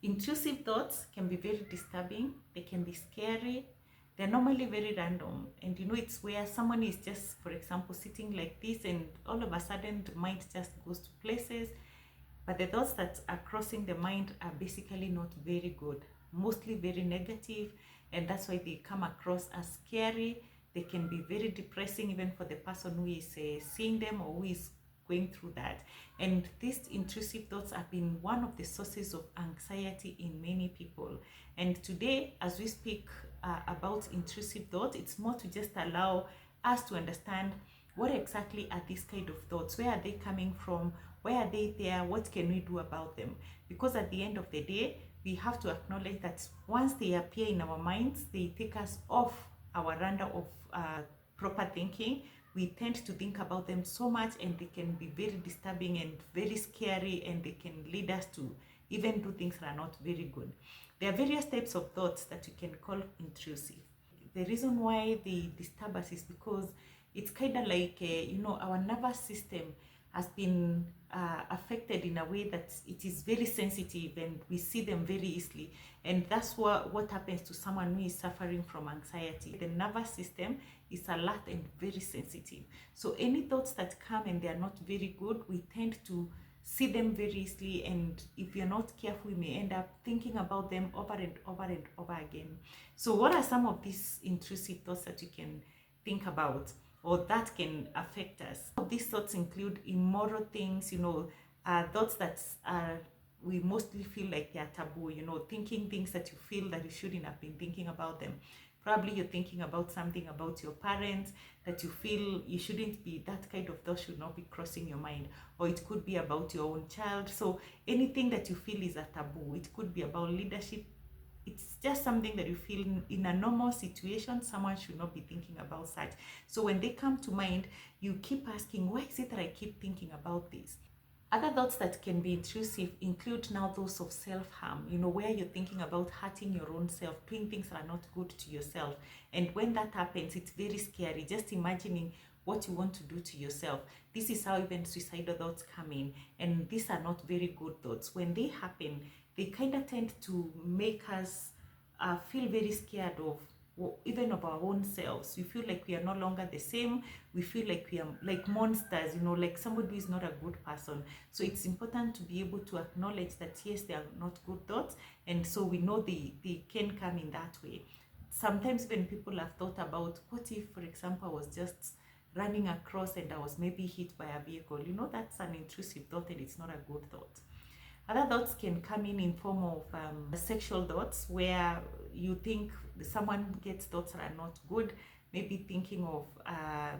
Intrusive thoughts can be very disturbing, they can be scary, they're normally very random. And it's where someone is just, for example, sitting like this, and all of a sudden the mind just goes to places. But the thoughts that are crossing the mind are basically not very good, mostly very negative, and that's why they come across as scary. They can be very depressing even for the person who is seeing them or who is going through that. And these intrusive thoughts have been one of the sources of anxiety in many people. And today, as we speak about intrusive thoughts, it's more to just allow us to understand what exactly are these kind of thoughts, where are they coming from, why are they there, what can we do about them? Because at the end of the day, we have to acknowledge that once they appear in our minds, they take us off our radar of proper thinking. We tend to think about them so much, and they can be very disturbing and very scary, and they can lead us to even do things that are not very good. There are various types of thoughts that we can call intrusive. The reason why they disturb us is because it's kind of like our nervous system has been affected in a way that it is very sensitive, and we see them very easily. And that's what happens to someone who is suffering from anxiety. The nervous system is alert and very sensitive, so any thoughts that come and they are not very good, we tend to see them very easily, and if you're not careful, we may end up thinking about them over and over and over again. So what are some of these intrusive thoughts that you can think about or that can affect us? These thoughts include immoral things, thoughts that are we mostly feel like they are taboo, thinking things that you feel that you shouldn't have been thinking about them. Probably you're thinking about something about your parents that you feel you shouldn't be, that kind of thought should not be crossing your mind. Or it could be about your own child. So anything that you feel is a taboo. It could be about leadership. It's just something that you feel in a normal situation, someone should not be thinking about such. So when they come to mind, you keep asking, why is it that I keep thinking about this? Other thoughts that can be intrusive include now those of self-harm, where you're thinking about hurting your own self, doing things that are not good to yourself. And when that happens, it's very scary. Just imagining what you want to do to yourself. This is how even suicidal thoughts come in. And these are not very good thoughts. When they happen, they kind of tend to make us feel very scared of even of our own selves. We feel like we are no longer the same. We feel like we are like monsters, like somebody who is not a good person. So it's important to be able to acknowledge that yes, they are not good thoughts, and so we know they can come in that way. Sometimes when people have thought about, what if, for example, I was just running across and I was maybe hit by a vehicle, that's an intrusive thought and it's not a good thought. Other thoughts can come in form of sexual thoughts, where you think someone gets thoughts that are not good, maybe thinking of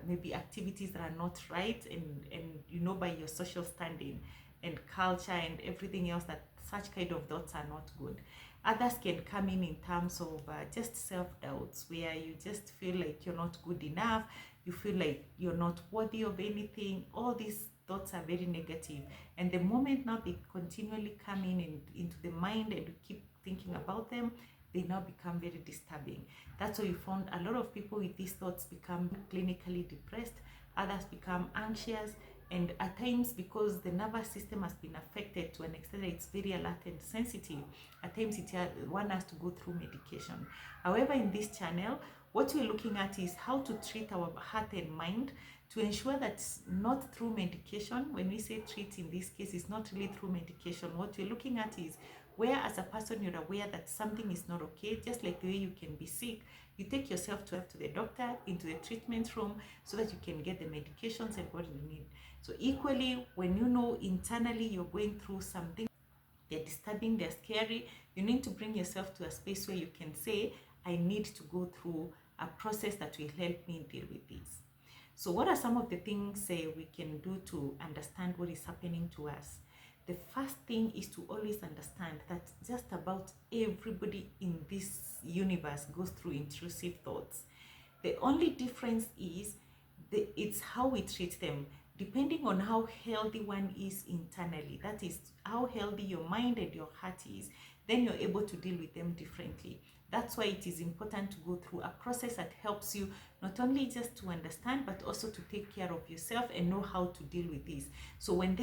maybe activities that are not right, and by your social standing and culture and everything else, that such kind of thoughts are not good. Others can come in terms of just self-doubts, where you just feel like you're not good enough, you feel like you're not worthy of anything. All these thoughts are very negative, and the moment now they continually come into the mind and you keep thinking about them, they now become very disturbing. That's why you found a lot of people with these thoughts become clinically depressed, others become anxious, and at times, because the nervous system has been affected to an extent that it's very alert and sensitive, at times one has to go through medication. However, in this channel, what we're looking at is how to treat our heart and mind, to ensure that not through medication. When we say treat in this case, it's not really through medication. What we're looking at is where, as a person, you're aware that something is not okay. Just like the way you can be sick, you take yourself to the doctor, into the treatment room, so that you can get the medications and what you need. So equally, when you know internally you're going through something, they're disturbing, they're scary, you need to bring yourself to a space where you can say, I need to go through a process that will help me deal with this. So what are some of the things we can do to understand what is happening to us? The first thing is to always understand that just about everybody in this universe goes through intrusive thoughts. The only difference is it's how we treat them. Depending on how healthy one is internally, that is how healthy your mind and your heart is, then you're able to deal with them differently. That's why it is important to go through a process that helps you not only just to understand, but also to take care of yourself and know how to deal with this. So when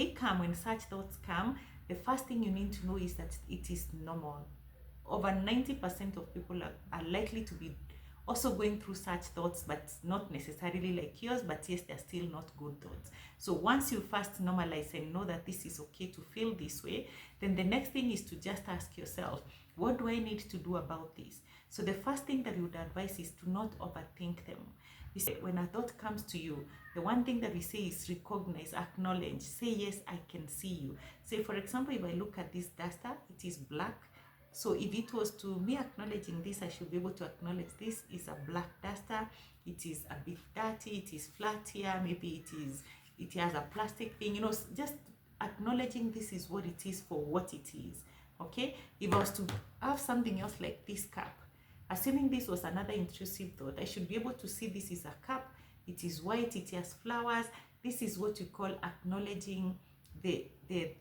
such thoughts come, the first thing you need to know is that it is normal. Over 90% of people are likely to be also going through such thoughts, but not necessarily like yours, but yes, they're still not good thoughts. So once you first normalize and know that this is okay to feel this way, then the next thing is to just ask yourself, what do I need to do about this? So the first thing that we would advise is to not overthink them. We say when a thought comes to you, the one thing that we say is recognize, acknowledge, say, yes, I can see you. Say, for example, if I look at this duster, it is black. So if it was to me acknowledging this, I should be able to acknowledge this is a black duster. It is a bit dirty. It is flat here. Maybe it has a plastic thing. You know, just acknowledging this is what it is for what it is. Okay. If I was to have something else like this cup, assuming this was another intrusive thought, I should be able to see this is a cup. It is white. It has flowers. This is what you call acknowledging the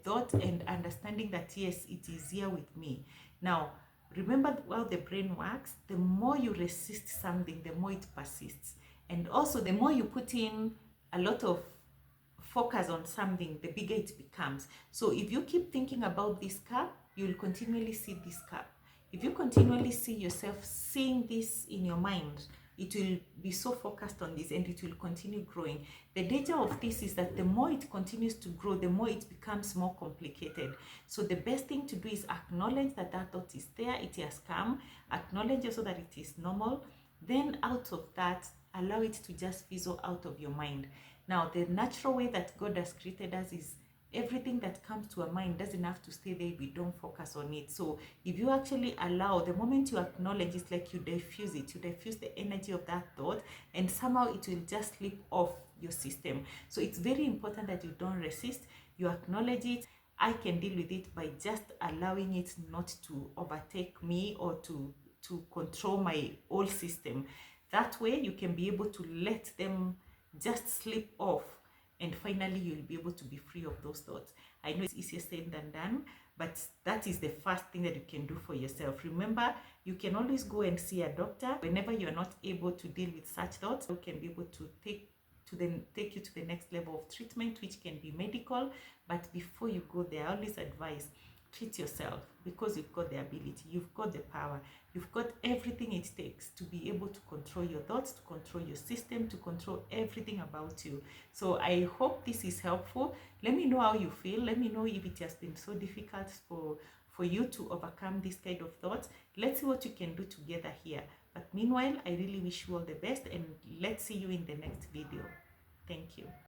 thought and understanding that yes, it is here with me. Now, remember how the brain works. The more you resist something, the more it persists. And also, the more you put in a lot of focus on something, the bigger it becomes. So if you keep thinking about this cup, you will continually see this cup. If you continually see yourself seeing this in your mind, it will be so focused on this and it will continue growing. The danger of this is that the more it continues to grow, the more it becomes more complicated. So the best thing to do is acknowledge that that thought is there, it has come, acknowledge also that it is normal. Then out of that, allow it to just fizzle out of your mind. Now, the natural way that God has created us is everything that comes to our mind doesn't have to stay there if we don't focus on it. So if you actually allow, the moment you acknowledge, it's like you diffuse it, you diffuse the energy of that thought, and somehow it will just slip off your system. So it's very important that you don't resist, you acknowledge it. I can deal with it by just allowing it not to overtake me or to control my whole system. That way you can be able to let them just slip off, and finally you'll be able to be free of those thoughts. I know it's easier said than done, but that is the first thing that you can do for yourself. Remember, you can always go and see a doctor whenever you're not able to deal with such thoughts. You can be able to take you to the next level of treatment, which can be medical. But before you go there, I always advise, treat yourself, because you've got the ability, you've got the power, you've got everything it takes to be able to control your thoughts, to control your system, to control everything about you. So I hope this is helpful. Let me know how you feel. Let me know if it has been so difficult for you to overcome this kind of thoughts. Let's see what you can do together here. But meanwhile, I really wish you all the best, and let's see you in the next video. Thank you.